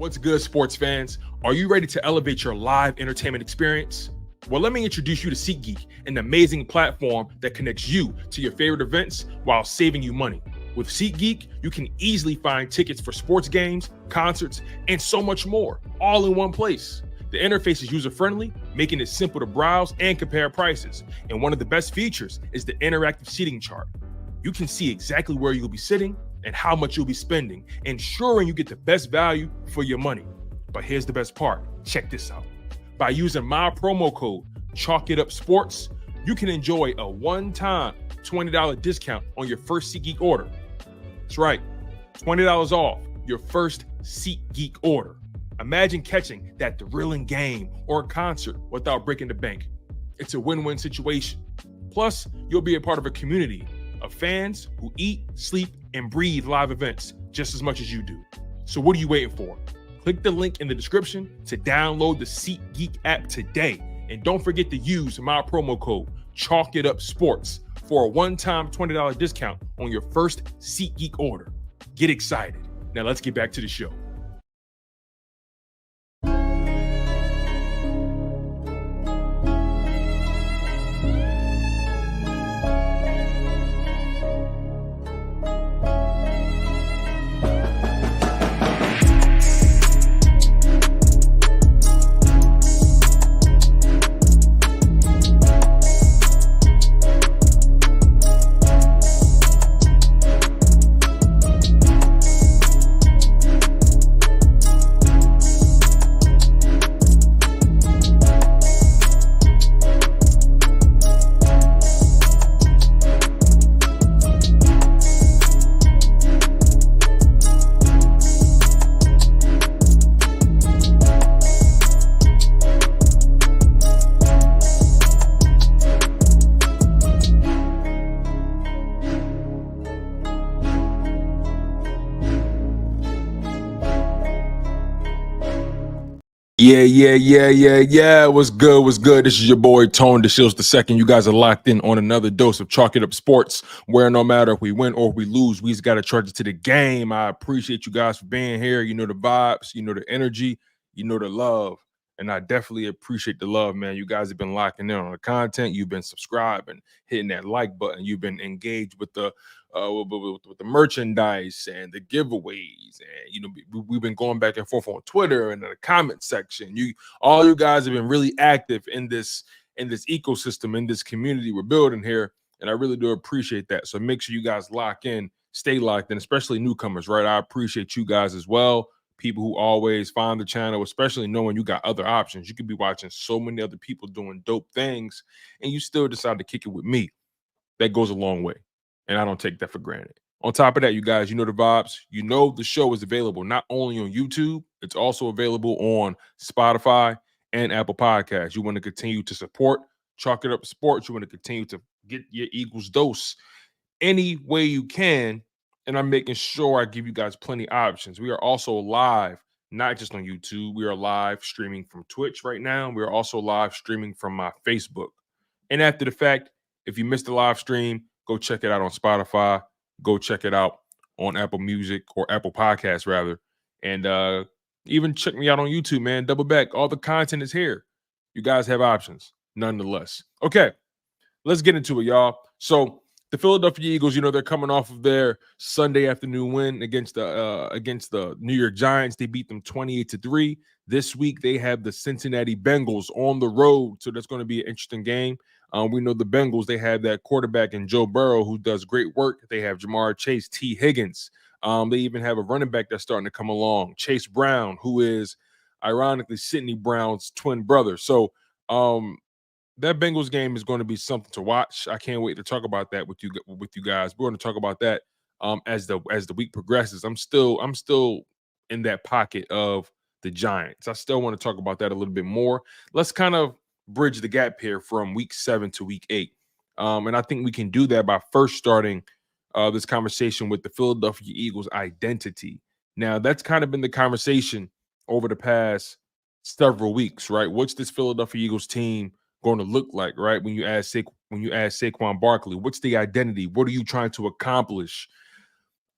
What's good, sports fans? Are you ready to elevate your live entertainment experience? Well, let me introduce you to SeatGeek, an amazing platform that connects you to your favorite events while saving you money. With SeatGeek, you can easily find tickets for sports games, concerts, and so much more, all in one place. The interface is user-friendly, making it simple to browse and compare prices. And one of the best features is the interactive seating chart. You can see exactly where you'll be sitting and how much you'll be spending, ensuring you get the best value for your money. But here's the best part. Check this out. By using my promo code, ChalkItUpSports, you can enjoy a one-time $20 discount on your first SeatGeek order. That's right, $20 off your first SeatGeek order. Imagine catching that thrilling game or concert without breaking the bank. It's a win-win situation. Plus, you'll be a part of a community of fans who eat, sleep, and breathe live events just as much as you do. So what are you waiting for? Click the link in the description to download the SeatGeek app today. And don't forget to use my promo code ChalkItUpSports for a one-time $20 discount on your first SeatGeek order. Get excited. Now let's get back to the show. Yeah. What's good? This is your boy, Tone DeShields II. You guys are locked in on another dose of Chalk It Up Sports, where no matter if we win or if we lose, we just got to charge it to the game. I appreciate you guys for being here. You know the vibes, you know the energy, you know the love. And I definitely appreciate the love, man. You guys have been locking in on the content. You've been subscribing, hitting that like button. You've been engaged with the with the merchandise and the giveaways, and we've been going back and forth on Twitter and in the comment section. All you guys have been really active in this ecosystem, in this community we're building here, and I really do appreciate that. So make sure you guys lock in, stay locked in, especially newcomers, right? I appreciate you guys as well. People who always find the channel, especially knowing you got other options. You could be watching so many other people doing dope things, and you still decide to kick it with me. That goes a long way, and I don't take that for granted. On top of that, you guys, you know the vibes. You know the show is available not only on YouTube, it's also available on Spotify and Apple Podcasts. You want to continue to support Chalk It Up Sports. You want to continue to get your Eagles dose any way you can. And I'm making sure I give you guys plenty of options. We are also live, not just on YouTube. We are live streaming from Twitch right now. We are also live streaming from my Facebook. And after the fact, if you missed the live stream, go check it out on Spotify. Go check it out on Apple Music or Apple Podcasts, rather. And even check me out on YouTube, man. Double back. All the content is here. You guys have options, nonetheless. Okay, let's get into it, y'all. So the Philadelphia Eagles, they're coming off of their Sunday afternoon win against the New York Giants. They beat them 28-3. This week, they have the Cincinnati Bengals on the road, so that's going to be an interesting game. We know the Bengals, they have that quarterback in Joe Burrow who does great work. They have Jamar Chase, T. Higgins. They even have a running back that's starting to come along, Chase Brown, who is, ironically, Sidney Brown's twin brother. So, that Bengals game is going to be something to watch. I can't wait to talk about that with you guys. We're going to talk about that as the week progresses. I'm still in that pocket of the Giants. I still want to talk about that a little bit more. Let's kind of bridge the gap here from week 7 to week 8. And I think we can do that by first starting this conversation with the Philadelphia Eagles identity. Now, that's kind of been the conversation over the past several weeks, right? What's this Philadelphia Eagles team going to look like, right? When you add Saquon Barkley, what's the identity? What are you trying to accomplish?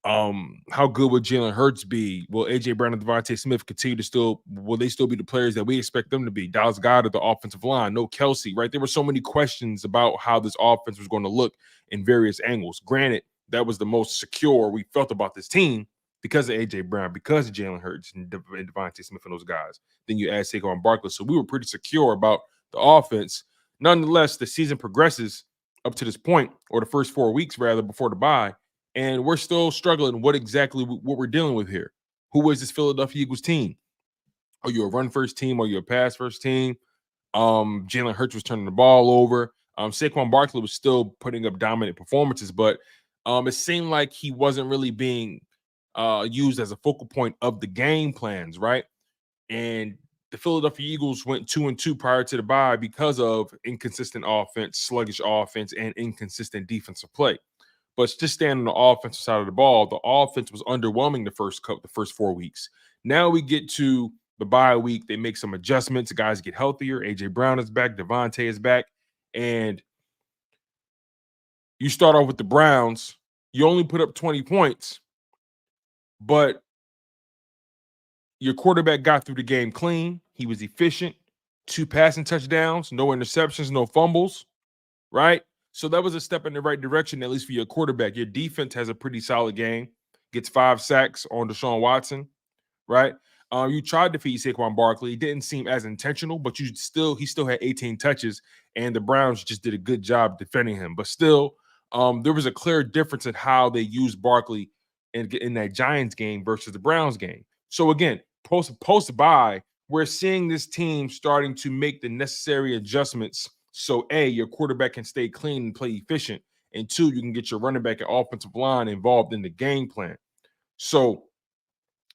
How good would Jalen Hurts be? Will AJ Brown and Devontae Smith continue to will they still be the players that we expect them to be? Dallas Goedert, the offensive line, no Kelsey, right? There were so many questions about how this offense was going to look in various angles. Granted, that was the most secure we felt about this team because of AJ Brown, because of Jalen Hurts and Devontae Smith and those guys. Then you add Saquon Barkley. So we were pretty secure about the offense. Nonetheless, the season progresses up to this point, or the first 4 weeks rather, before the bye. And we're still struggling what we're dealing with here. Who is this Philadelphia Eagles team? Are you a run first team? Are you a pass first team? Jalen Hurts was turning the ball over. Saquon Barkley was still putting up dominant performances, but it seemed like he wasn't really being used as a focal point of the game plans, right? And the Philadelphia Eagles went 2-2 prior to the bye because of inconsistent offense, sluggish offense, and inconsistent defensive play. But just standing on the offensive side of the ball, the offense was underwhelming the first 4 weeks. Now we get to the bye week. They make some adjustments. Guys get healthier. AJ Brown is back. Devontae is back. And you start off with the Browns. You only put up 20 points, but your quarterback got through the game clean. He was efficient. 2 passing touchdowns, no interceptions, no fumbles, right? So that was a step in the right direction, at least for your quarterback. Your defense has a pretty solid game, gets 5 sacks on Deshaun Watson, right? You tried to feed Saquon Barkley. It didn't seem as intentional, but he still had 18 touches, and the Browns just did a good job defending him. But still, there was a clear difference in how they used Barkley in that Giants game versus the Browns game. So again, post-bye, we're seeing this team starting to make the necessary adjustments so A, your quarterback can stay clean and play efficient, and 2, you can get your running back and offensive line involved in the game plan. So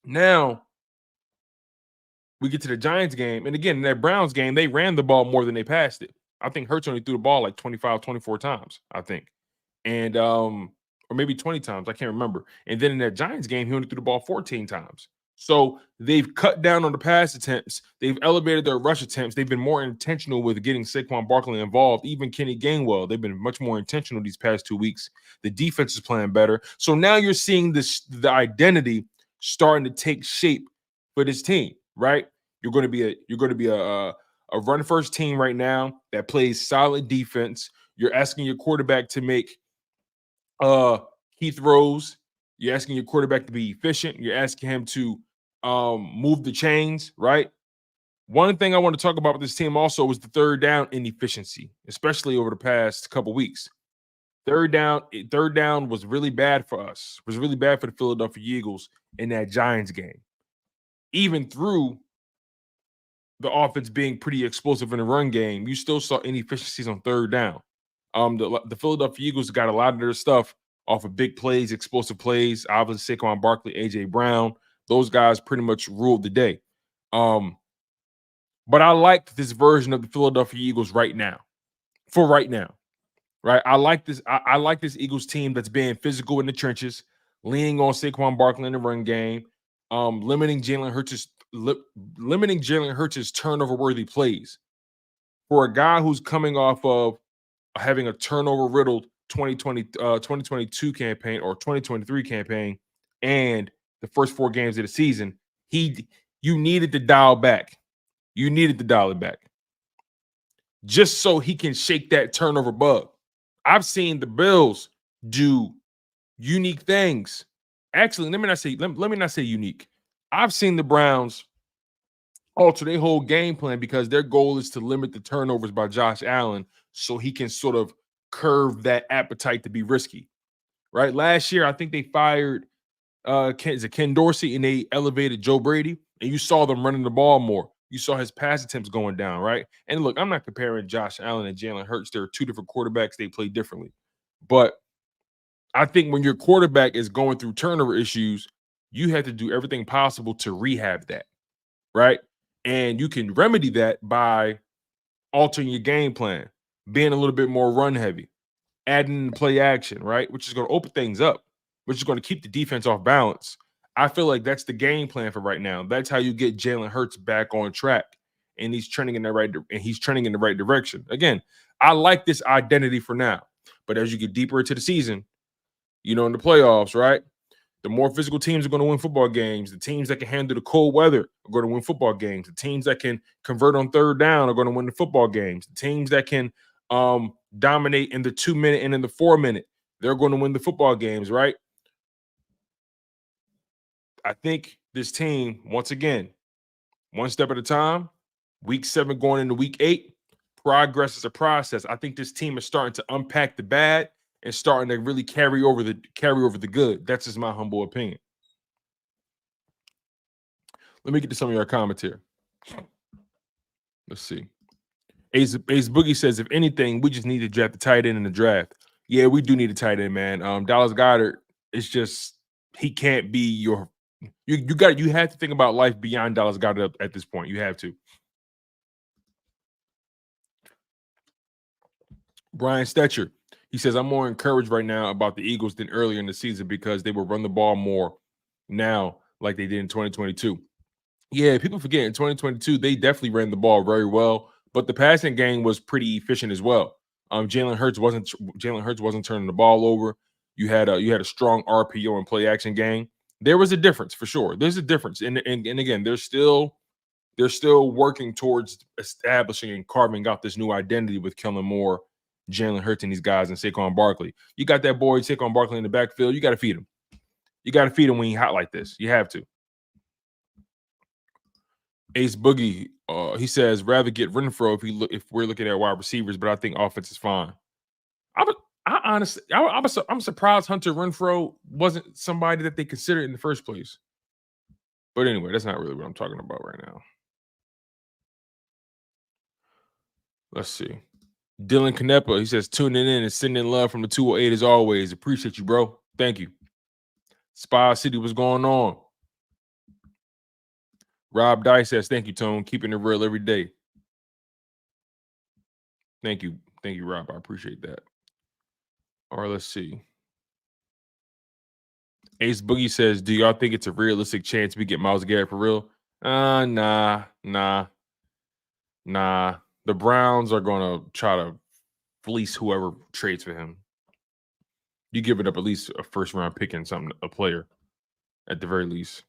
now we get to the Giants game, and again, in that Browns game, they ran the ball more than they passed it. I think Hurts only threw the ball like 25, 24 times, I think. And or maybe 20 times, I can't remember. And then in that Giants game, he only threw the ball 14 times. So they've cut down on the pass attempts. They've elevated their rush attempts. They've been more intentional with getting Saquon Barkley involved. Even Kenny Gainwell, they've been much more intentional these past 2 weeks. The defense is playing better. So now you're seeing the identity starting to take shape for this team, right? You're going to be a run first team right now that plays solid defense. You're asking your quarterback to make key throws. You're asking your quarterback to be efficient. You're asking him to move the chains, right? One thing I want to talk about with this team also was the third down inefficiency, especially over the past couple weeks. Third down was really bad for us. Was really bad for the Philadelphia Eagles in that Giants game. Even through the offense being pretty explosive in the run game, you still saw inefficiencies on third down. The Philadelphia Eagles got a lot of their stuff off of big plays, explosive plays. Obviously, Saquon Barkley, AJ Brown, those guys pretty much ruled the day. But I like this version of the Philadelphia Eagles right now. For right now, right? I like this. I like this Eagles team that's being physical in the trenches, leaning on Saquon Barkley in the run game, limiting Jalen Hurts' turnover-worthy plays. For a guy who's coming off of having a turnover-riddled 2022 campaign or 2023 campaign and the first 4 games of the season, you needed to dial back. You needed to dial it back just so he can shake that turnover bug. I've seen the Bills do unique things. Actually, let me not say unique. I've seen the Browns alter their whole game plan because their goal is to limit the turnovers by Josh Allen so he can sort of curve that appetite to be risky, right? Last year, I think they fired Ken Dorsey and they elevated Joe Brady, and you saw them running the ball more. You saw his pass attempts going down, right? And look, I'm not comparing Josh Allen and Jalen Hurts. They're 2 different quarterbacks. They play differently. But I think when your quarterback is going through turnover issues, you have to do everything possible to rehab that, right? And you can remedy that by altering your game plan, being a little bit more run heavy, adding play action, right? Which is going to open things up, which is going to keep the defense off balance. I feel like that's the game plan for right now. That's how you get Jalen Hurts back on track, and he's trending in the right direction. Again, I like this identity for now, but as you get deeper into the season, in the playoffs, right? The more physical teams are going to win football games. The teams that can handle the cold weather are going to win football games. The teams that can convert on third down are going to win the football games. The teams that can dominate in the 2-minute and in the 4-minute, they're going to win the football games, right? I think this team, once again, one step at a time, week 7 going into week 8, progress is a process. I think this team is starting to unpack the bad and starting to really carry over the good. That's just my humble opinion. Let me get to some of your comments here. Let's see. Ace Boogie says, if anything, we just need to draft the tight end in the draft. Yeah, we do need a tight end, man. Dallas Goedert, it's just he can't be your you have to think about life beyond Dallas Goedert at this point. You have to. Brian Stetcher, he says, I'm more encouraged right now about the Eagles than earlier in the season because they will run the ball more now like they did in 2022. Yeah, people forget in 2022, they definitely ran the ball very well, but the passing game was pretty efficient as well. Jalen Hurts wasn't turning the ball over. You had a strong RPO and play action game. There was a difference for sure. There's a difference. And again, they're still working towards establishing and carving out this new identity with Kellen Moore, Jalen Hurts, and these guys, and Saquon Barkley. You got that boy Saquon Barkley in the backfield. You got to feed him. You got to feed him when he's hot like this. You have to. Ace Boogie, he says, rather get Renfro if we're looking at wide receivers, but I think offense is fine. I'm surprised Hunter Renfro wasn't somebody that they considered in the first place. But anyway, that's not really what I'm talking about right now. Let's see. Dylan Canepa, he says, tuning in and sending love from the 208 as always. Appreciate you, bro. Thank you. Spy City, what's going on? Rob Dice says, thank you, Tone. Keeping it real every day. Thank you. Thank you, Rob. I appreciate that. All right, let's see. Ace Boogie says, do y'all think it's a realistic chance we get Myles Garrett for real? Nah. The Browns are going to try to fleece whoever trades for him. You give it up at least a first-round pick and a player at the very least.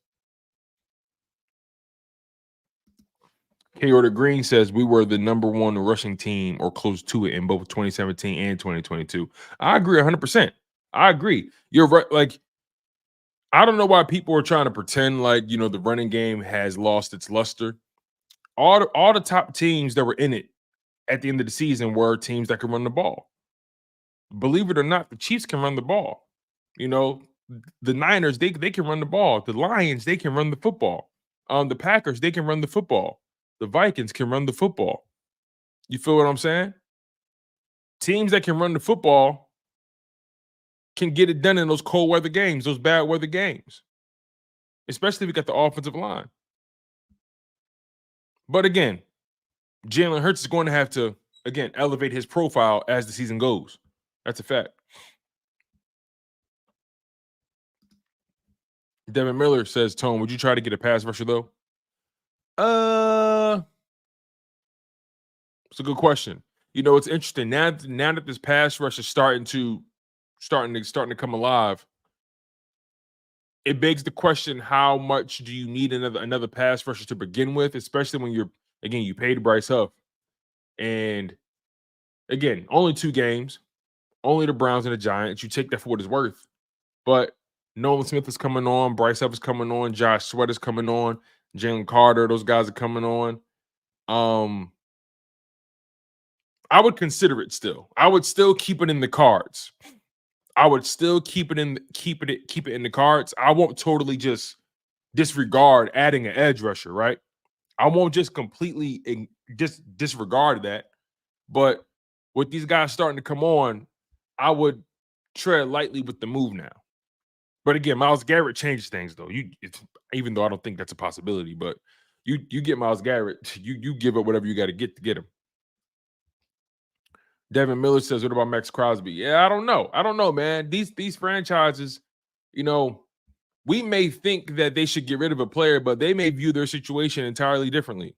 K-Order Green says, we were the #1 rushing team or close to it in both 2017 and 2022. I agree 100%. I agree. You're right. Like, I don't know why people are trying to pretend like, the running game has lost its luster. All the top teams that were in it at the end of the season were teams that could run the ball. Believe it or not, the Chiefs can run the ball. The Niners, they can run the ball. The Lions, they can run the football. The Packers, they can run the football. The Vikings can run the football. You feel what I'm saying? Teams that can run the football can get it done in those cold weather games, those bad weather games, especially if we got the offensive line. But again, Jalen Hurts is going to have to, again, elevate his profile as the season goes. That's a fact. Devin Miller says, Tone, would you try to get a pass rusher though? It's a good question. It's interesting now that this pass rush is starting to come alive. It begs the question: how much do you need another pass rusher to begin with, especially when you paid Bryce Huff, and again, only 2 games, only the Browns and the Giants. You take that for what it's worth, but Nolan Smith is coming on, Bryce Huff is coming on, Josh Sweat is coming on, Jalen Carter, those guys are coming on. I would consider it still. I would still keep it in the cards. I would still keep it in the cards. I won't totally just disregard adding an edge rusher, right? I won't just completely disregard that. But with these guys starting to come on, I would tread lightly with the move now. But again, Myles Garrett changes things, though. Even though I don't think that's a possibility, but you get Myles Garrett, you give up whatever you got to get him. Devin Miller says, what about Max Crosby? Yeah, I don't know, man. These franchises, we may think that they should get rid of a player, but they may view their situation entirely differently,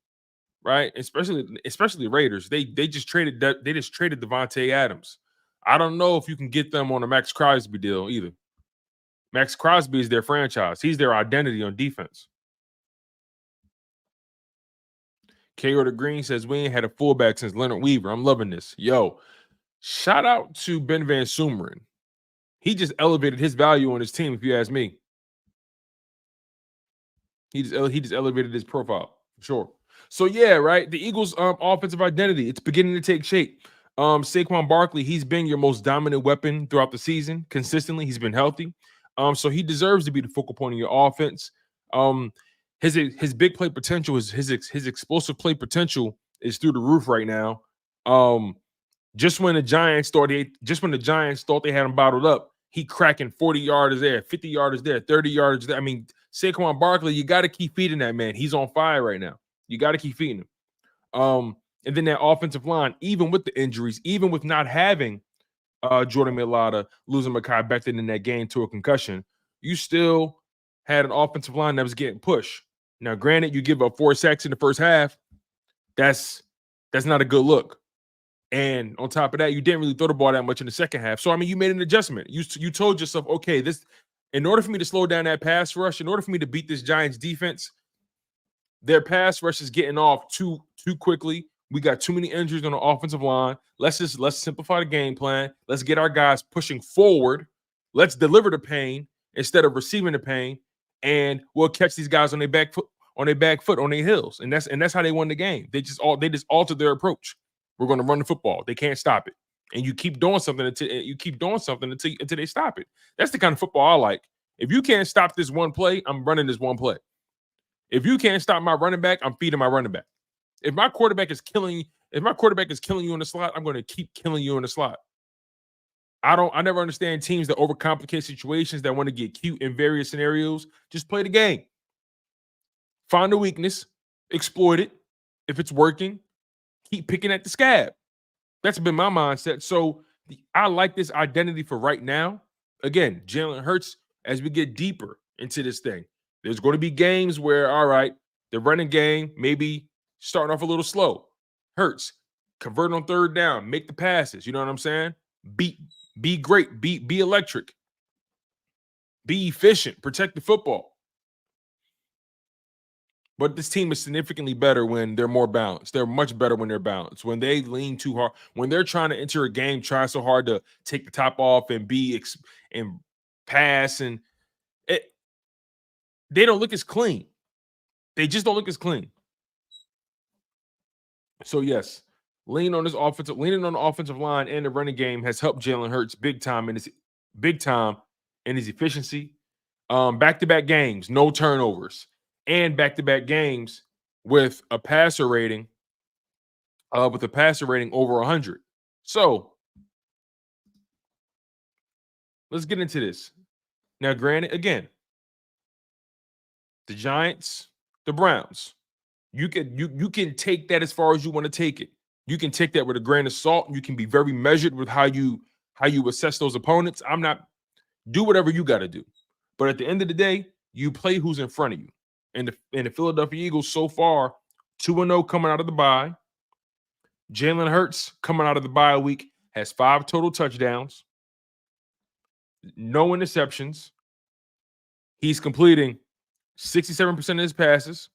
right? Especially the Raiders. They just traded Devontae Adams. I don't know if you can get them on a Max Crosby deal either. Max Crosby is their franchise. He's their identity on defense. KO the Green says, we ain't had a fullback since Leonard Weaver. I'm loving this. Yo, shout out to Ben Van Sumeren. He just elevated his value on his team, if you ask me. He just elevated his profile, for sure. So, yeah, right, the Eagles' offensive identity, it's beginning to take shape. Saquon Barkley, he's been your most dominant weapon throughout the season. Consistently, he's been healthy. So he deserves to be the focal point of your offense. His big play potential is his explosive play potential is through the roof right now. Just when the Giants thought they had him bottled up, he cracking 40 yarders there, 50 yarders there, 30 yarders there. I mean, Saquon Barkley, you got to keep feeding that man. He's on fire right now. You got to keep feeding him. And then that offensive line, even with the injuries, even with not having Jordan Mailata, losing Mekhi Becton in that game to a concussion, you still had an offensive line that was getting pushed. Now, granted, you give up 4 sacks in the first half. That's not a good look. And on top of that, you didn't really throw the ball that much in the second half. So, I mean, you made an adjustment. You told yourself, okay, in order for me to slow down that pass rush, in order for me to beat this Giants defense, their pass rush is getting off too quickly. We got too many injuries on the offensive line. Let's simplify the game plan. Let's get our guys pushing forward. Let's deliver the pain instead of receiving the pain, and we'll catch these guys on their back foot, on their heels. And that's how they won the game. They just altered their approach. We're going to run the football. They can't stop it. And you keep doing something until they stop it. That's the kind of football I like. If you can't stop this one play, I'm running this one play. If you can't stop my running back, I'm feeding my running back. If my quarterback is killing you in the slot, I'm going to keep killing you in the slot. I never understand teams that overcomplicate situations, that want to get cute in various scenarios. Just play the game. Find the weakness, exploit it. If it's working, keep picking at the scab. That's been my mindset. So I like this identity for right now. Again, Jalen Hurts, as we get deeper into this thing, there's going to be games where, all right, the running game maybe starting off a little slow. Hurts, convert on third down, make the passes. You know what I'm saying? Be great, be electric, be efficient, protect the football. But this team is significantly better when they're more balanced. They're much better when they're balanced. When they lean too hard, when they're trying to enter a game, try so hard to take the top off and and pass, and they don't look as clean. They just don't look as clean. So yes, leaning on the offensive line and the running game has helped Jalen Hurts big time in his efficiency. Back-to-back games, no turnovers. And back-to-back games with a passer rating over 100. So let's get into this. Now, granted, again, the Giants, the Browns, you can take that as far as you want to take it. You can take that with a grain of salt. You can be very measured with how you assess those opponents. Do whatever you got to do. But at the end of the day, you play who's in front of you. And the Philadelphia Eagles so far, 2-0 coming out of the bye. Jalen Hurts coming out of the bye week has 5 total touchdowns, no interceptions. He's completing 67% of his passes.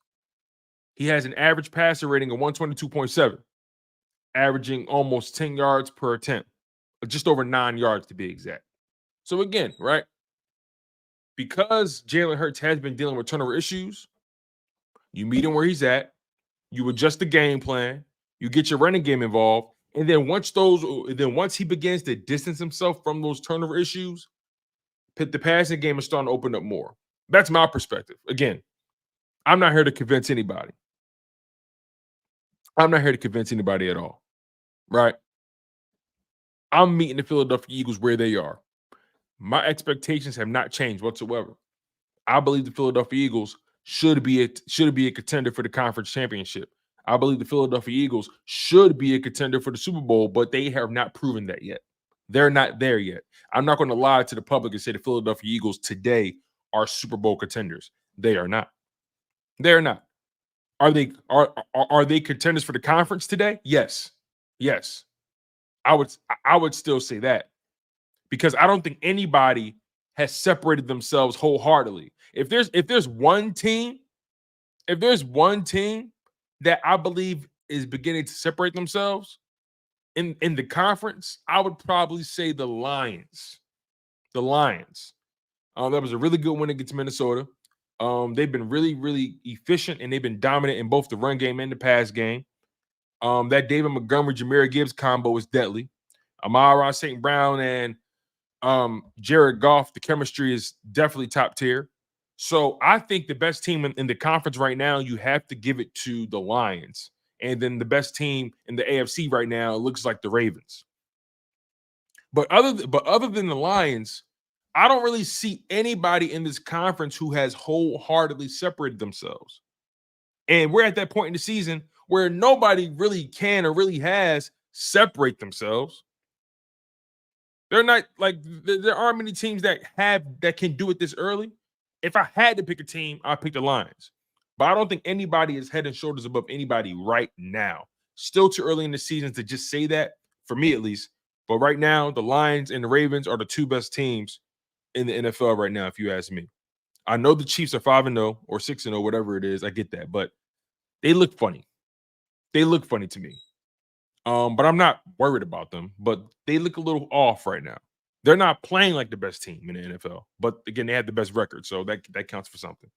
He has an average passer rating of 122.7, averaging almost 10 yards per attempt, just over 9 yards to be exact. So again, right? Because Jalen Hurts has been dealing with turnover issues, you meet him where he's at, you adjust the game plan, you get your running game involved, and then once he begins to distance himself from those turnover issues, the passing game is starting to open up more. That's my perspective. Again, I'm not here to convince anybody. I'm not here to convince anybody at all, right? I'm meeting the Philadelphia Eagles where they are. My expectations have not changed whatsoever. I believe the Philadelphia Eagles should be a contender for the conference championship. I believe the Philadelphia Eagles should be a contender for the Super Bowl, but they have not proven that yet. They're not there yet. I'm not going to lie to the public and say the Philadelphia Eagles today are Super Bowl contenders. They are not. They're not. Are they contenders for the conference today? Yes. I would still say that. Because I don't think anybody has separated themselves wholeheartedly. If there's one team that I believe is beginning to separate themselves in the conference, I would probably say the Lions. The Lions. That was a really good win against Minnesota. They've been really, really efficient, and they've been dominant in both the run game and the pass game. That David Montgomery, Jahmyr Gibbs combo is deadly. Amon-Ra St. Brown and Jared Goff, the chemistry is definitely top tier. So I think the best team in the conference right now, you have to give it to the Lions. And then the best team in the AFC right now looks like the Ravens. But other than the Lions, I don't really see anybody in this conference who has wholeheartedly separated themselves. And we're at that point in the season where nobody really can or really has separate themselves. They're not like there aren't many teams that can do it this early. If I had to pick a team, I'd pick the Lions. But I don't think anybody is head and shoulders above anybody right now. Still too early in the season to just say that, for me at least. But right now, the Lions and the Ravens are the two best teams in the NFL right now, if you ask me. I know the Chiefs are 5-0 or 6-0, whatever it is. I get that. But they look funny. They look funny to me. But I'm not worried about them. But they look a little off right now. They're not playing like the best team in the NFL. But again, they have the best record. So that counts for something.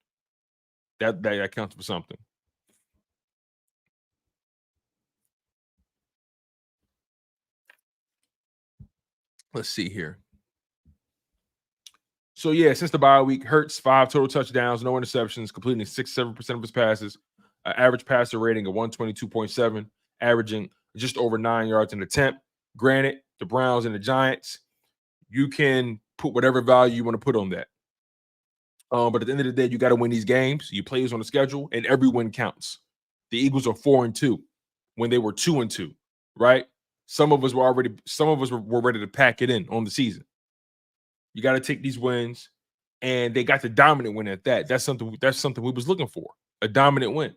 That counts for something. Let's see here. So, yeah, since the bye week, Hurts 5 total touchdowns, no interceptions, completing 67% of his passes, average passer rating of 122.7, averaging just over 9 yards an attempt. Granted, the Browns and the Giants, you can put whatever value you want to put on that. But at the end of the day, you got to win these games. You play on the schedule, and every win counts. The Eagles are 4-2 when they were 2-2, right? Some of us were ready to pack it in on the season. You got to take these wins, and they got the dominant win at that. That's something we was looking for, a dominant win.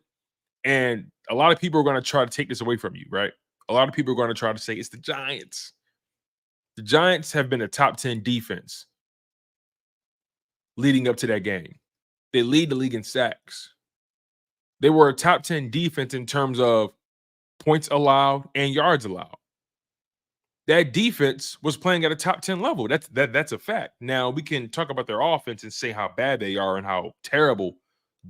And a lot of people are going to try to take this away from you, right? A lot of people are going to try to say it's the Giants. The Giants have been a top 10 defense leading up to that game. They lead the league in sacks. They were a top 10 defense in terms of points allowed and yards allowed. That defense was playing at a top 10 level. That's a fact. Now, we can talk about their offense and say how bad they are and how terrible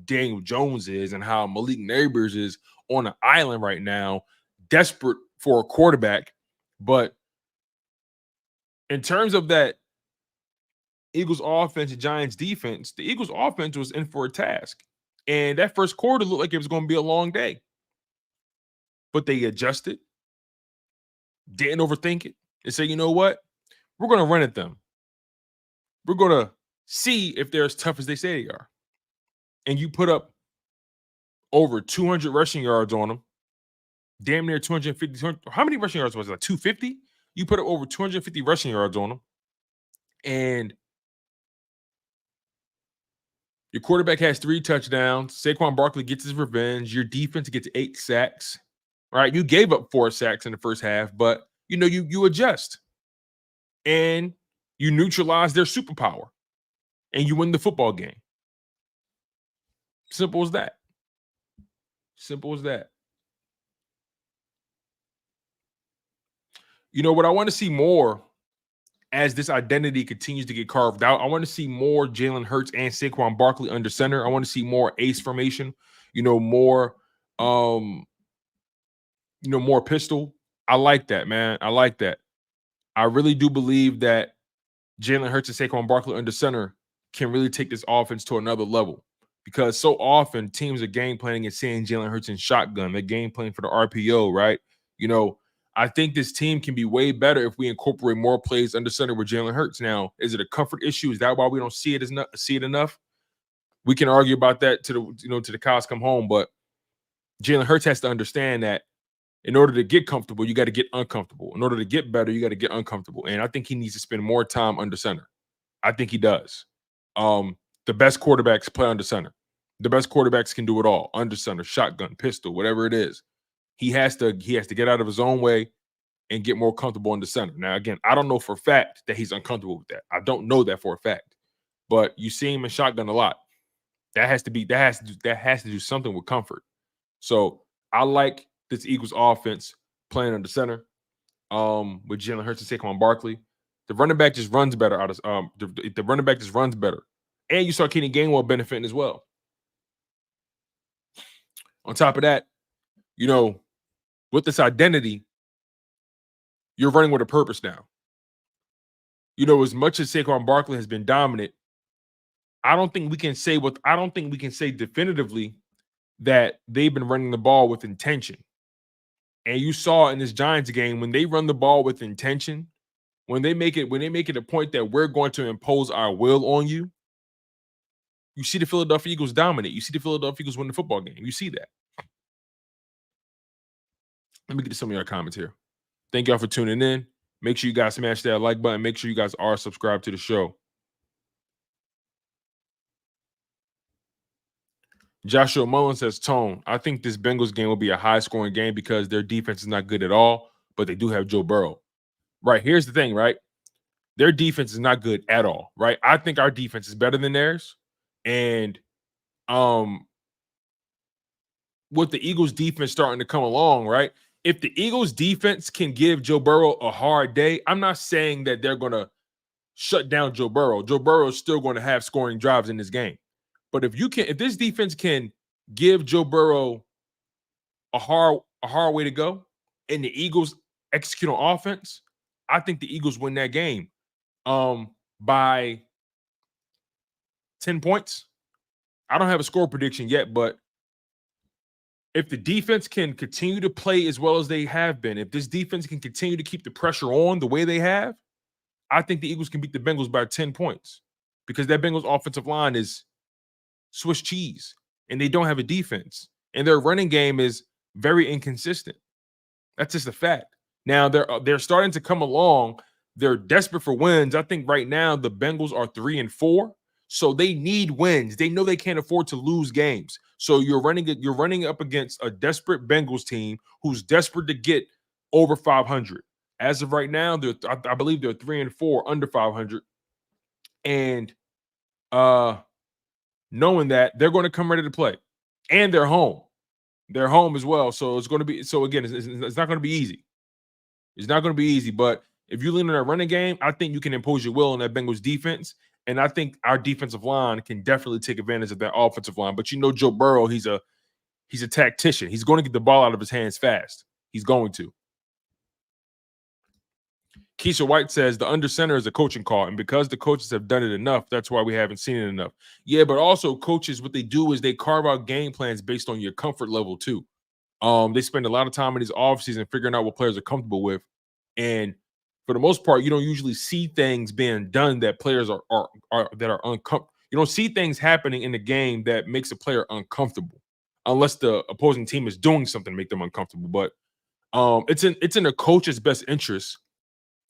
Daniel Jones is and how Malik Neighbors is on an island right now, desperate for a quarterback. But in terms of that Eagles offense and Giants defense, the Eagles offense was in for a task. And that first quarter looked like it was going to be a long day. But they adjusted, didn't overthink it, and say, you know what? We're going to run at them. We're going to see if they're as tough as they say they are. And you put up over 200 rushing yards on them, damn near 250. How many rushing yards was it? Like 250? You put up over 250 rushing yards on them. And your quarterback has 3 touchdowns. Saquon Barkley gets his revenge. Your defense gets 8 sacks. Right? You gave up 4 sacks in the first half, but you adjust. And you neutralize their superpower. And you win the football game. Simple as that. Simple as that. You know what I want to see more as this identity continues to get carved out? I want to see more Jalen Hurts and Saquon Barkley under center. I want to see more ace formation, more more pistol. I like that, man. I like that. I really do believe that Jalen Hurts and Saquon Barkley under center can really take this offense to another level, because so often teams are game planning and seeing Jalen Hurts in shotgun. They're game planning for the RPO, right? I think this team can be way better if we incorporate more plays under center with Jalen Hurts. Now, is it a comfort issue? Is that why we don't see it enough? We can argue about that to the cows come home, but Jalen Hurts has to understand that in order to get comfortable, you got to get uncomfortable. In order to get better, you got to get uncomfortable. And I think he needs to spend more time under center. I think he does. The best quarterbacks play under center. The best quarterbacks can do it all. Under center, shotgun, pistol, whatever it is. He has to get out of his own way and get more comfortable in the center. Now, again, I don't know for a fact that he's uncomfortable with that. I don't know that for a fact. but you see him in shotgun a lot. That has to do something with comfort. So I like this Eagles offense playing under center with Jalen Hurts and Saquon Barkley. The running back just runs better out of the running back just runs better. And you saw Kenny Gainwell benefiting as well. On top of that, with this identity, you're running with a purpose now. As much as Saquon Barkley has been dominant, I don't think we can say definitively that they've been running the ball with intention. And you saw in this Giants game, when they run the ball with intention, when they make it a point that we're going to impose our will on you, you see the Philadelphia Eagles dominate. You see the Philadelphia Eagles win the football game. You see that. Let me get to some of your comments here. Thank y'all for tuning in. Make sure you guys smash that like button. Make sure you guys are subscribed to the show. Joshua Mullen says, Tone, I think this Bengals game will be a high-scoring game because their defense is not good at all, but they do have Joe Burrow. Right, here's the thing, right? Their defense is not good at all, right? I think our defense is better than theirs. And with the Eagles defense starting to come along, right? If the Eagles defense can give Joe Burrow a hard day, I'm not saying that they're going to shut down Joe Burrow. Joe Burrow is still going to have scoring drives in this game. But if this defense can give Joe Burrow a hard way to go, and the Eagles execute on offense, I think the Eagles win that game by 10 points. I don't have a score prediction yet, but if the defense can continue to play as well as they have been, if this defense can continue to keep the pressure on the way they have, I think the Eagles can beat the Bengals by 10 points because that Bengals offensive line is Swiss cheese, and they don't have a defense, and their running game is very inconsistent. That's just a fact. Now they're starting to come along. They're desperate for wins. I think right now the Bengals are 3-4, so they need wins. They know they can't afford to lose games. So you're running up against a desperate Bengals team who's desperate to get over 500. As of right now, I believe they're 3-4, under 500, and knowing that they're going to come ready to play, and they're home as well. So it's going to be it's not going to be easy. It's not going to be easy, but if you lean on that running game, I think you can impose your will on that Bengals defense, and I think our defensive line can definitely take advantage of that offensive line. But Joe Burrow, he's a tactician. He's going to get the ball out of his hands fast. He's going to. Keisha White says the under center is a coaching call, and because the coaches have done it enough, that's why we haven't seen it enough. Yeah, but also coaches, what they do is they carve out game plans based on your comfort level too. They spend a lot of time in these offseason figuring out what players are comfortable with, and for the most part, you don't usually see things being done that players are uncomfortable. You don't see things happening in the game that makes a player uncomfortable, unless the opposing team is doing something to make them uncomfortable. But it's in the coach's best interest.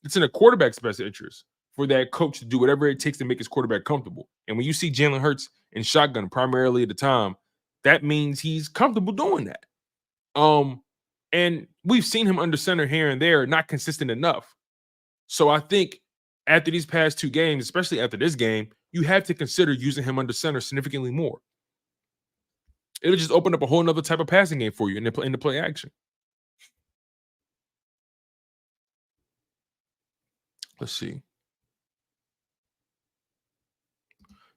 It's in a quarterback's best interest for that coach to do whatever it takes to make his quarterback comfortable. And when you see Jalen Hurts in shotgun primarily at the time, that means he's comfortable doing that. And we've seen him under center here and there, not consistent enough. So I think after these past two games, especially after this game, you have to consider using him under center significantly more. It'll just open up a whole nother type of passing game for you in the play action. Let's see.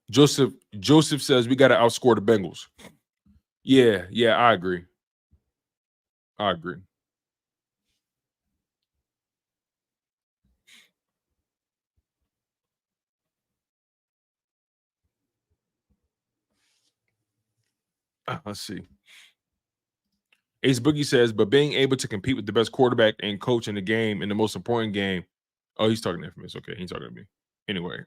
Joseph says we got to outscore the Bengals. Yeah, I agree. Let's see. Ace Boogie says, but being able to compete with the best quarterback and coach in the game in the most important game. Oh, he's talking to me. It's okay. He's talking to me. Anyway,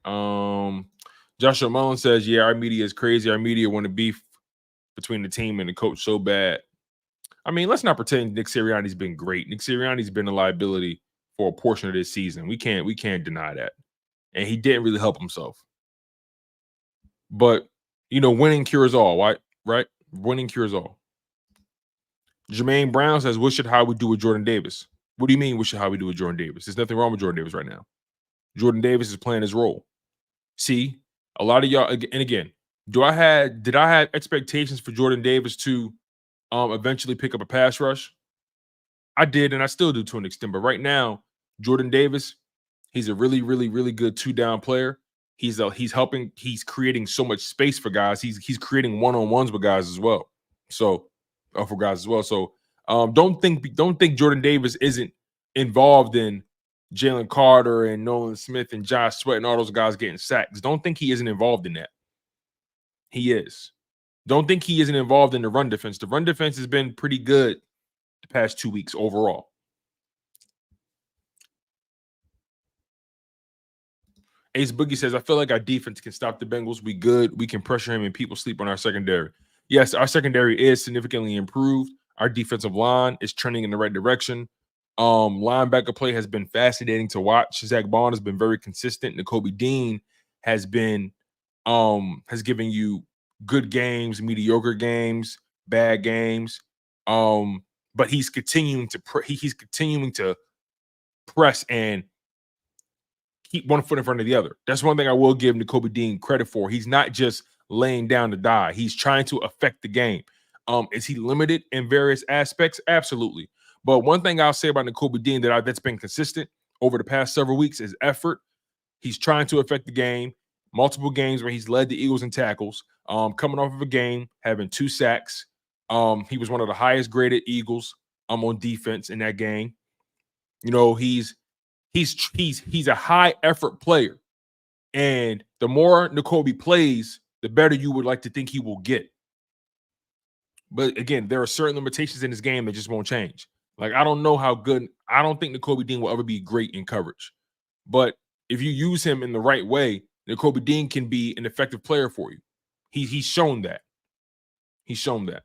Joshua Mullen says, yeah, our media is crazy. Our media want to beef between the team and the coach so bad. I mean, let's not pretend Nick Sirianni's been great. Nick Sirianni's been a liability for a portion of this season. We can't deny that. And he didn't really help himself. But, winning cures all, right? Winning cures all. Jermaine Brown says, what should Howie do with Jordan Davis? What do you mean, what should Howie do with Jordan Davis? There's nothing wrong with Jordan Davis right now. Jordan Davis is playing his role. See, A lot of y'all, and again, did I have expectations for Jordan Davis to eventually pick up a pass rush? I did, and I still do to an extent. But right now, Jordan Davis, he's a really, really, really good 2-down player. He's helping. He's creating so much space for guys. He's creating one-on-ones with guys as well. So for guys as well. So don't think Jordan Davis isn't involved in Jalen Carter and Nolan Smith and Josh Sweat and all those guys getting sacks. Don't think he isn't involved in that. He is. Don't think he isn't involved in the run defense. The run defense has been pretty good the past 2 weeks overall. Ace Boogie says, I feel like our defense can stop the Bengals. We good. We can pressure him and people sleep on our secondary. Yes, our secondary is significantly improved. Our defensive line is trending in the right direction. Linebacker play has been fascinating to watch. Zach Bond has been very consistent. Nakobe Dean has been has given you good games, mediocre games, bad games. But he's continuing to press and keep one foot in front of the other. That's one thing I will give Nakobe Dean credit for. He's not just laying down to die. He's trying to affect the game. Is he limited in various aspects? Absolutely. But one thing I'll say about Nakobe Dean that's been consistent over the past several weeks is effort. He's trying to affect the game. Multiple games where he's led the Eagles in tackles. Coming off of a game, having 2 sacks. He was one of the highest graded Eagles on defense in that game. You know, he's a high effort player. And the more Nakobe plays, the better you would like to think he will get. But again, there are certain limitations in his game that just won't change. Like, I don't know how good. I don't think Nakobe Dean will ever be great in coverage. But if you use him in the right way, Nakobe Dean can be an effective player for you. He's shown that. He's shown that.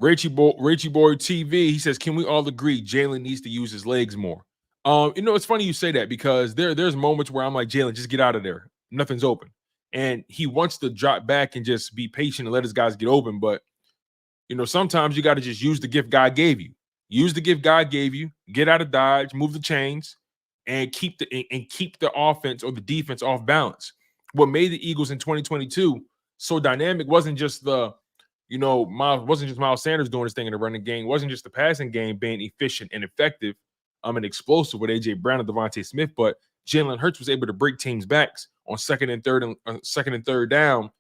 Rachy Boy TV, he says, can we all agree Jalen needs to use his legs more? You know, it's funny you say that because there's moments where I'm like, Jalen, just get out of there. Nothing's open. And he wants to drop back and just be patient and let his guys get open. But, you know, sometimes you got to just use the gift God gave you. Use the gift God gave you. Get out of dodge, move the chains, and keep the offense or the defense off balance. What made the Eagles in 2022 so dynamic wasn't just Miles Sanders doing his thing in the running game. It wasn't just the passing game being efficient and effective and explosive with A.J. Brown and Devontae Smith, but Jalen Hurts was able to break teams' backs on second and third down,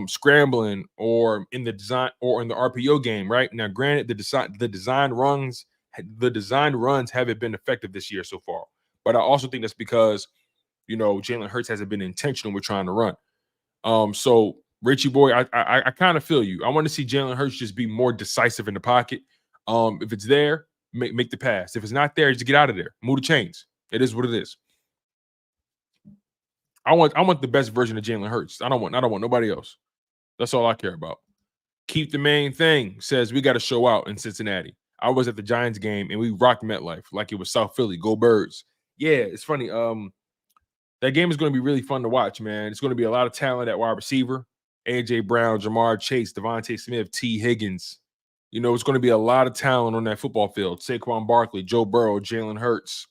scrambling or in the design or in the RPO game. Right now, granted, the design runs haven't been effective this year so far, but I also think that's because Jalen Hurts hasn't been intentional with trying to run. So Richie boy, I kind of feel you. I want to see Jalen Hurts just be more decisive in the pocket. If it's there, make the pass. If it's not there, just get out of there. Move the chains. It is what it is. I want the best version of Jalen Hurts. I don't want nobody else. That's all I care about. Keep the main thing says we got to show out in Cincinnati. I was at the Giants game and we rocked MetLife like it was South Philly. Go Birds. Yeah, it's funny. That game is going to be really fun to watch, man. It's going to be a lot of talent at wide receiver. A.J. Brown, Jamar Chase, Devontae Smith, T. Higgins. It's going to be a lot of talent on that football field. Saquon Barkley, Joe Burrow, Jalen Hurts.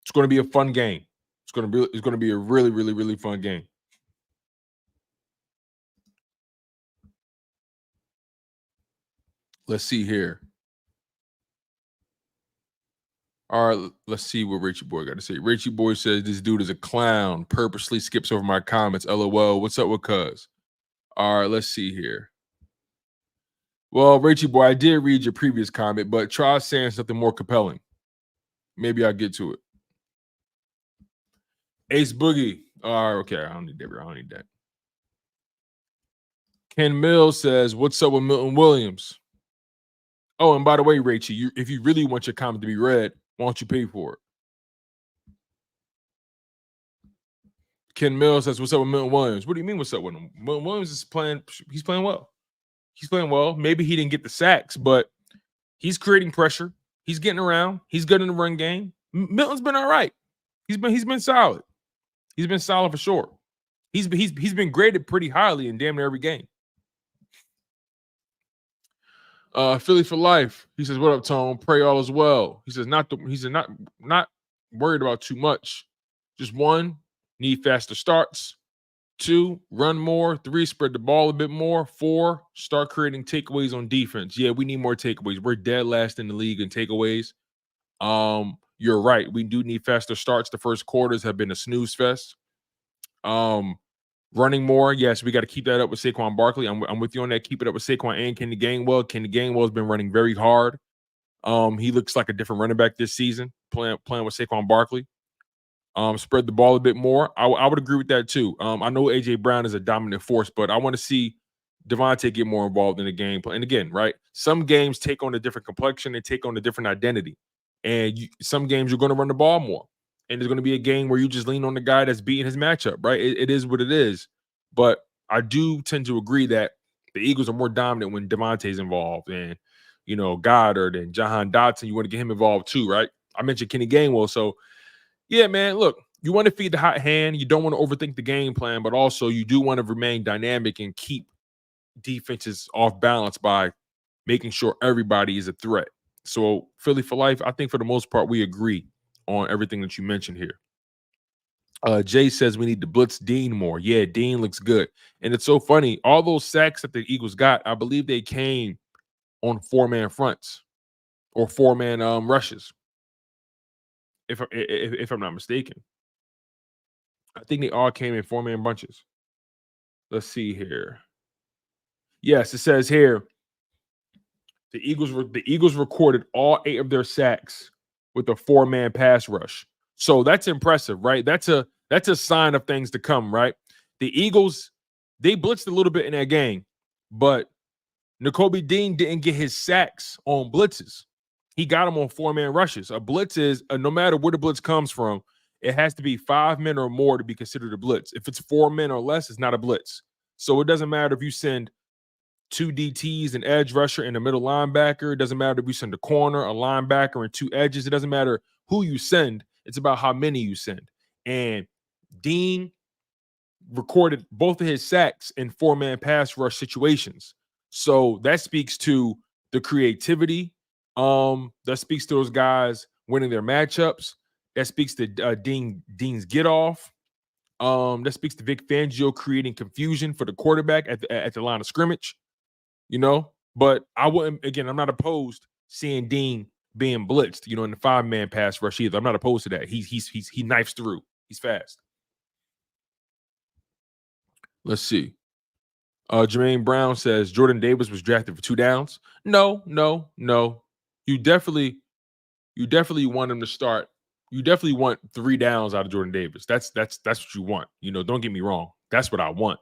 It's going to be a fun game. It's going to be a really, really, really fun game. Let's see here. All right, let's see what Richie Boy got to say. Richie Boy says this dude is a clown. Purposely skips over my comments. LOL. What's up with cuz? All right, let's see here. Well, Richie Boy, I did read your previous comment, but try saying something more compelling. Maybe I'll get to it. Ace Boogie. All right, okay. I don't need that. Ken Mills says, what's up with Milton Williams? Oh, and by the way, Rachie, if you really want your comment to be read, why don't you pay for it? Ken Mills says, what's up with Milton Williams? What do you mean what's up with him? Milton Williams is playing. He's playing well. He's playing well. Maybe he didn't get the sacks, but he's creating pressure. He's getting around. He's good in the run game. Milton's been all right. He's been solid. He's been solid for sure. He's been graded pretty highly in damn near every game. Philly for life. He says, "What up, Tone? Pray all is well." He says, "Not worried about too much. Just 1, need faster starts. 2, run more. 3, spread the ball a bit more. 4, start creating takeaways on defense. Yeah, we need more takeaways. We're dead last in the league in takeaways. You're right. We do need faster starts. The first quarters have been a snooze fest. Running more. Yes, we got to keep that up with Saquon Barkley. I'm with you on that. Keep it up with Saquon and Kenny Gainwell. Kenny Gainwell has been running very hard. He looks like a different running back this season, playing with Saquon Barkley. Spread the ball a bit more. I would agree with that too. I know AJ Brown is a dominant force, but I want to see Devontae get more involved in the game. And again, right, some games take on a different complexion, they take on a different identity. And some games you're going to run the ball more. And there's going to be a game where you just lean on the guy that's beating his matchup, right? It is what it is. But I do tend to agree that the Eagles are more dominant when Devontae's involved. And, Goddard and Jahan Dotson, you want to get him involved too, right? I mentioned Kenny Gainwell. So, yeah, man, look, you want to feed the hot hand. You don't want to overthink the game plan, but also you do want to remain dynamic and keep defenses off balance by making sure everybody is a threat. So Philly for life, I think for the most part, we agree on everything that you mentioned here. Jay says we need to blitz Dean more. Yeah, Dean looks good. And it's so funny. All those sacks that the Eagles got, I believe they came on 4-man fronts or 4-man rushes. If I'm not mistaken. I think they all came in 4-man bunches. Let's see here. Yes, it says here the Eagles recorded all 8 of their sacks with a 4-man pass rush. So that's impressive, right? That's a sign of things to come, right? The Eagles, they blitzed a little bit in that game, but Nakobe Dean didn't get his sacks on blitzes. He got them on 4-man rushes. A blitz is, no matter where the blitz comes from, it has to be 5 men or more to be considered a blitz. If it's 4 men or less, it's not a blitz. So it doesn't matter if you send 2 DTs, an edge rusher, and a middle linebacker. It doesn't matter if you send a corner, a linebacker, and 2 edges. It doesn't matter who you send. It's about how many you send. And Dean recorded both of his sacks in 4-man pass rush situations. So that speaks to the creativity. That speaks to those guys winning their matchups. That speaks to Dean's get off. That speaks to Vic Fangio creating confusion for the quarterback at the line of scrimmage. But I wouldn't. Again, I'm not opposed seeing Dean being blitzed. In the 5-man pass rush either. I'm not opposed to that. He knifes through. He's fast. Let's see. Jermaine Brown says Jordan Davis was drafted for 2 downs. No. You definitely want him to start. You definitely want 3 downs out of Jordan Davis. That's what you want. Don't get me wrong. That's what I want.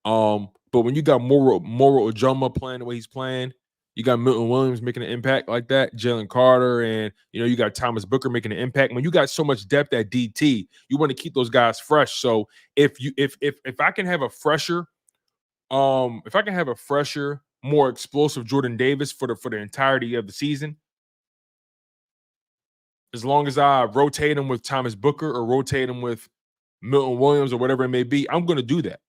But when you got Moro Ojoma playing the way he's playing, you got Milton Williams making an impact like that, Jalen Carter, and you got Thomas Booker making an impact. When you got so much depth at DT, you want to keep those guys fresh. So if I can have a fresher, more explosive Jordan Davis for the entirety of the season, as long as I rotate him with Thomas Booker or rotate him with Milton Williams or whatever it may be, I'm going to do that.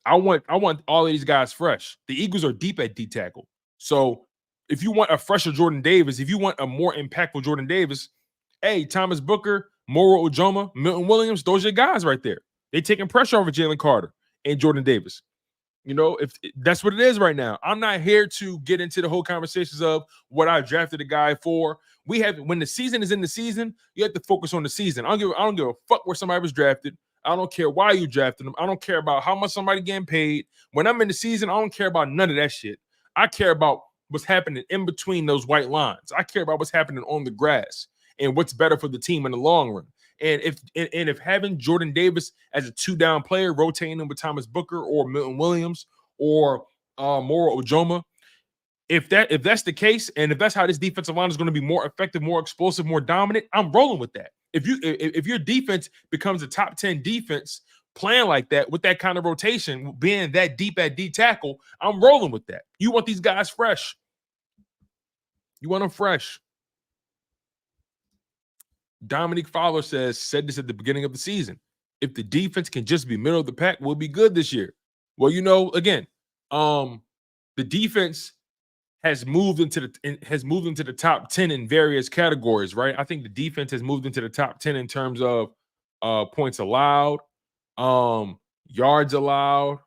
I want all of these guys fresh. The Eagles are deep at D tackle. So if you want a fresher Jordan Davis, if you want a more impactful Jordan Davis, hey, Thomas Booker, Moro Ojoma, Milton Williams, those are your guys right there. They taking pressure over Jalen Carter and Jordan Davis. If that's what it is right now. I'm not here to get into the whole conversations of what I drafted a guy for. When the season is in the season, you have to focus on the season. I don't give a fuck where somebody was drafted. I don't care why you drafted them. I don't care about how much somebody getting paid. When I'm in the season, I don't care about none of that shit. I care about what's happening in between those white lines. I care about what's happening on the grass and what's better for the team in the long run. And if having Jordan Davis as a 2-down player, rotating him with Thomas Booker or Milton Williams or Moro Ojoma, if that's the case, and if that's how this defensive line is going to be more effective, more explosive, more dominant, I'm rolling with that. If your defense becomes a top 10 defense playing like that with that kind of rotation, being that deep at D tackle, I'm rolling with that. You want these guys fresh. You want them fresh. Dominic Fowler said this at the beginning of the season. If the defense can just be middle of the pack, we'll be good this year. Well, again, the defense has moved into the top 10 in various categories, right? I think the defense has moved into the top 10 in terms of points allowed, yards allowed.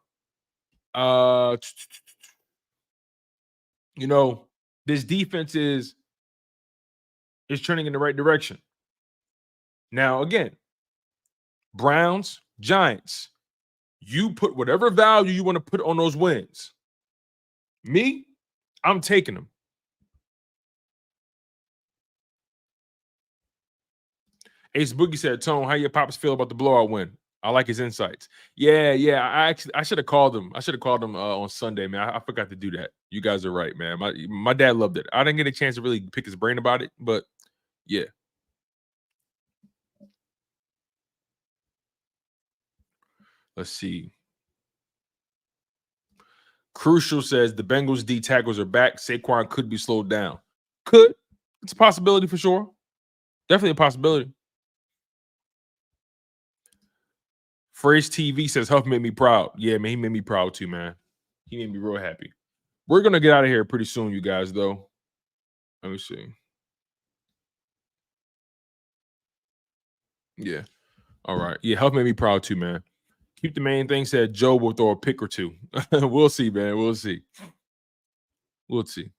You know, this defense is trending in the right direction. Now, again, Browns, Giants, you put whatever value you want to put on those wins. Me, I'm taking them. Ace Boogie said, Tone, how your pops feel about the blowout win? I like his insights. Yeah. I should have called him. I should have called him on Sunday, man. I forgot to do that. You guys are right, man. My dad loved it. I didn't get a chance to really pick his brain about it, but yeah. Let's see. Crucial says the Bengals D tackles are back. Saquon could be slowed down. Could. It's a possibility for sure. Definitely a possibility. Phrase TV says Huff made me proud. Yeah, man, he made me proud too, man. He made me real happy. We're gonna get out of here pretty soon, you guys, though. Let me see. Yeah. All right. Yeah, Huff made me proud too, man. Keep the main thing. Said Joe will throw a pick or two. We'll see, man. We'll see. We'll see.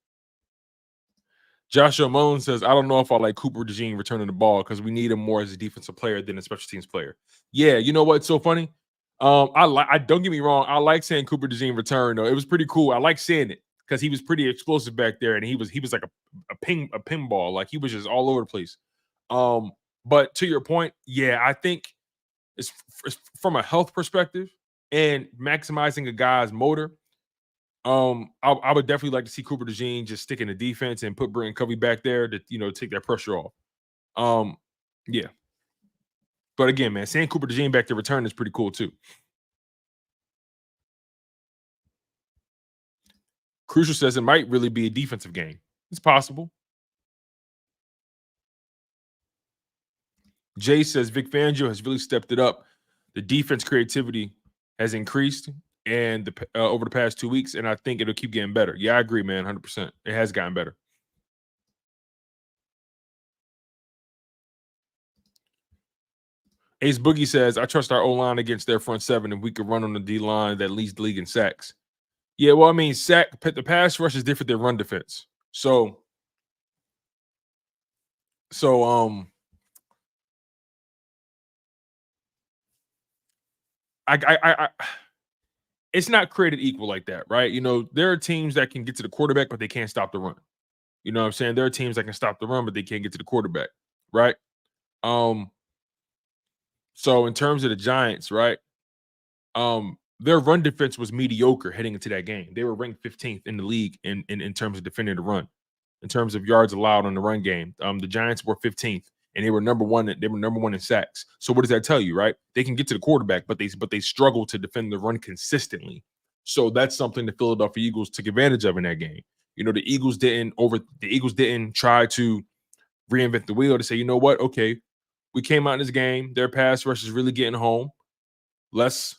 Joshua Moan says, I don't know if I like Cooper DeJean returning the ball because we need him more as a defensive player than a special teams player. Yeah, you know what's so funny? I don't get me wrong. I like saying Cooper DeJean return though. It was pretty cool. I like saying it because he was pretty explosive back there, and he was like a pinball. Like he was just all over the place. But to your point, yeah, I think it's from a health perspective and maximizing a guy's motor. I would definitely like to see Cooper DeJean just stick in the defense and put Britton Covey back there to take that pressure off. Yeah. But again, man, seeing Cooper DeJean back to return is pretty cool too. Crucial says it might really be a defensive game. It's possible. Jay says Vic Fangio has really stepped it up. The defense creativity has increased and over the past 2 weeks, and I think it'll keep getting better. Yeah, I agree, man, 100%. It has gotten better. Ace Boogie says, I trust our O-line against their front seven if we could run on the D-line that leads the league in sacks. Yeah, well, I mean, the pass rush is different than run defense. So I it's not created equal like that, right? There are teams that can get to the quarterback, but they can't stop the run. You know what I'm saying? There are teams that can stop the run, but they can't get to the quarterback, right? So in terms of the Giants, right? Their run defense was mediocre heading into that game. They were ranked 15th in the league in terms of defending the run, in terms of yards allowed on the run game. The Giants were 15th, and they were number one. They were number one in sacks. So what does that tell you, right? They can get to the quarterback, but they struggle to defend the run consistently. So that's something the Philadelphia Eagles took advantage of in that game. The Eagles didn't try to reinvent the wheel to say, you know what? Okay, we came out in this game. Their pass rush is really getting home. Let's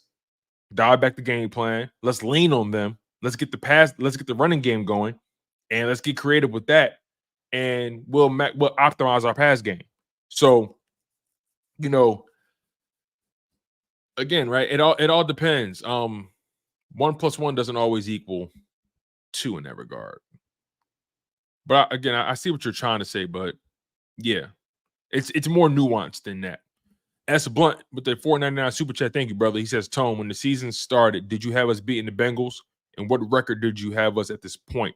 dial back the game plan. Let's lean on them. Let's get the running game going, and let's get creative with that. And we'll optimize our pass game. So, again, right? It all depends. 1 + 1 doesn't always equal 2 in that regard. But again, I see what you're trying to say, but yeah, it's more nuanced than that. S Blunt with the $4.99 super chat. Thank you, brother. He says, Tone, when the season started, did you have us beating the Bengals? And what record did you have us at this point?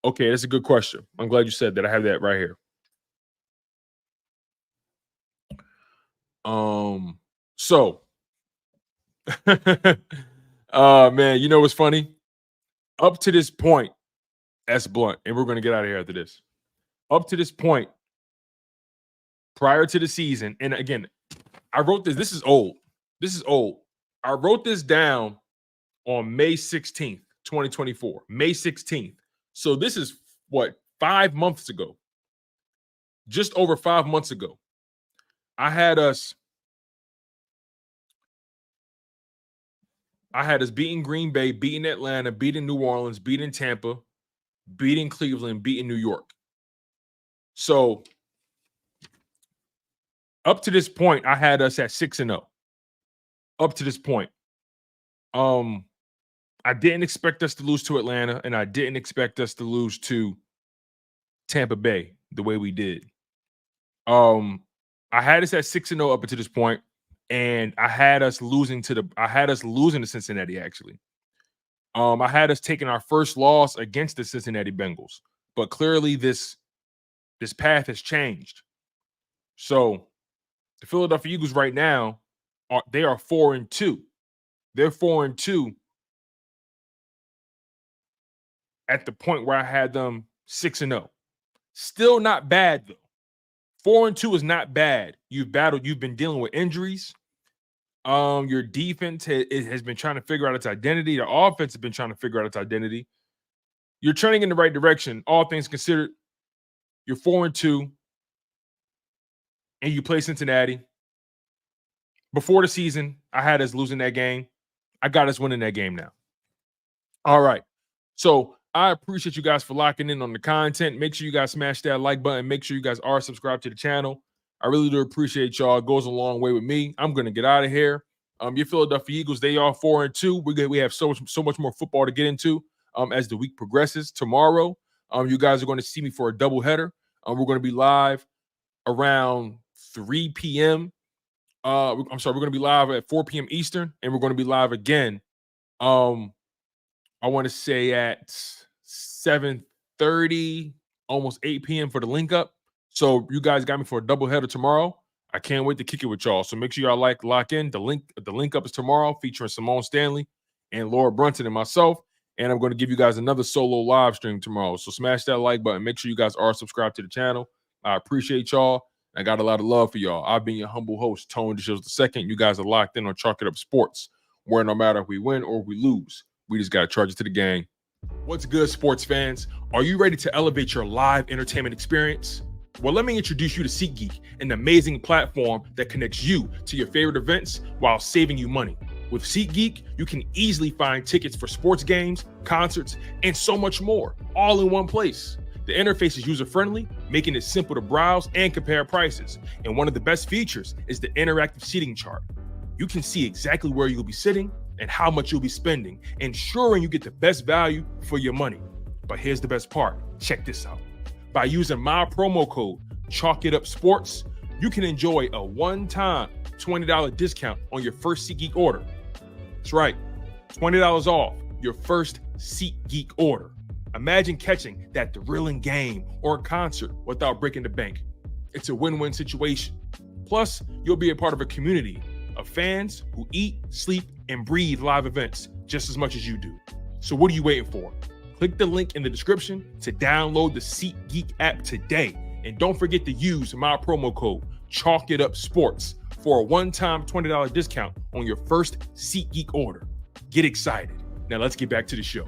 Okay, that's a good question. I'm glad you said that. I have that right here. So man, you know what's funny? Up to this point, S Blunt, and we're gonna get out of here after this. Up to this point, prior to the season, and again, I wrote this. This is old. I wrote this down on May 16th, 2024. May 16th. So this is what, 5 months ago? Just over 5 months ago. I had us beating Green Bay, beating Atlanta, beating New Orleans, beating Tampa, beating Cleveland, beating New York. So up to this point, I had us at 6-0. Up to this point. I didn't expect us to lose to Atlanta, and I didn't expect us to lose to Tampa Bay the way we did. I had us at 6-0 up until this point, and I had us losing to Cincinnati, actually. I had us taking our first loss against the Cincinnati Bengals, but clearly this path has changed. So the Philadelphia Eagles right now they are 4-2. They're 4-2 at the point where I had them 6-0. Still not bad though. 4-2 is not bad. You've been dealing with injuries. Your defense has been trying to figure out its identity. The offense has been trying to figure out its identity. You're trending in the right direction, all things considered. You're 4-2, and you play Cincinnati. Before the season, I had us losing that game. I got us winning that game now. All right. So I appreciate you guys for locking in on the content. Make sure you guys smash that like button. Make sure you guys are subscribed to the channel. I really do appreciate y'all. It goes a long way with me. I'm going to get out of here. Your Philadelphia Eagles, they are 4-2. We have so much more football to get into as the week progresses. Tomorrow, you guys are going to see me for a doubleheader. We're going to be live around 3 p.m. We're going to be live at 4 p.m. Eastern, and we're going to be live again. I want to say at 7:30, almost 8 p.m. for the link up. So you guys got me for a doubleheader tomorrow. I can't wait to kick it with y'all. So make sure y'all lock in. The link up is tomorrow, featuring Simone Stanley and Laura Brunson and myself. And I'm going to give you guys another solo live stream tomorrow. So smash that like button. Make sure you guys are subscribed to the channel. I appreciate y'all. I got a lot of love for y'all. I've been your humble host, Tone DeShields II. You guys are locked in on Chalk It Up Sports, where no matter if we win or we lose, we just got to charge it to the gang. What's good, sports fans? Are you ready to elevate your live entertainment experience? Well, let me introduce you to SeatGeek, an amazing platform that connects you to your favorite events while saving you money. With SeatGeek, you can easily find tickets for sports games, concerts, and so much more, all in one place. The interface is user-friendly, making it simple to browse and compare prices. And one of the best features is the interactive seating chart. You can see exactly where you'll be sitting and how much you'll be spending, ensuring you get the best value for your money. But here's the best part. Check this out. By using my promo code, Chalk It Up Sports, you can enjoy a one-time $20 discount on your first SeatGeek order. That's right, $20 off your first SeatGeek order. Imagine catching that thrilling game or concert without breaking the bank. It's a win-win situation. Plus, you'll be a part of a community of fans who eat, sleep, and breathe live events just as much as you do. So what are you waiting for? Click the link in the description to download the SeatGeek app today. And don't forget to use my promo code, Chalk It Up Sports, for a one-time $20 discount on your first SeatGeek order. Get excited. Now let's get back to the show.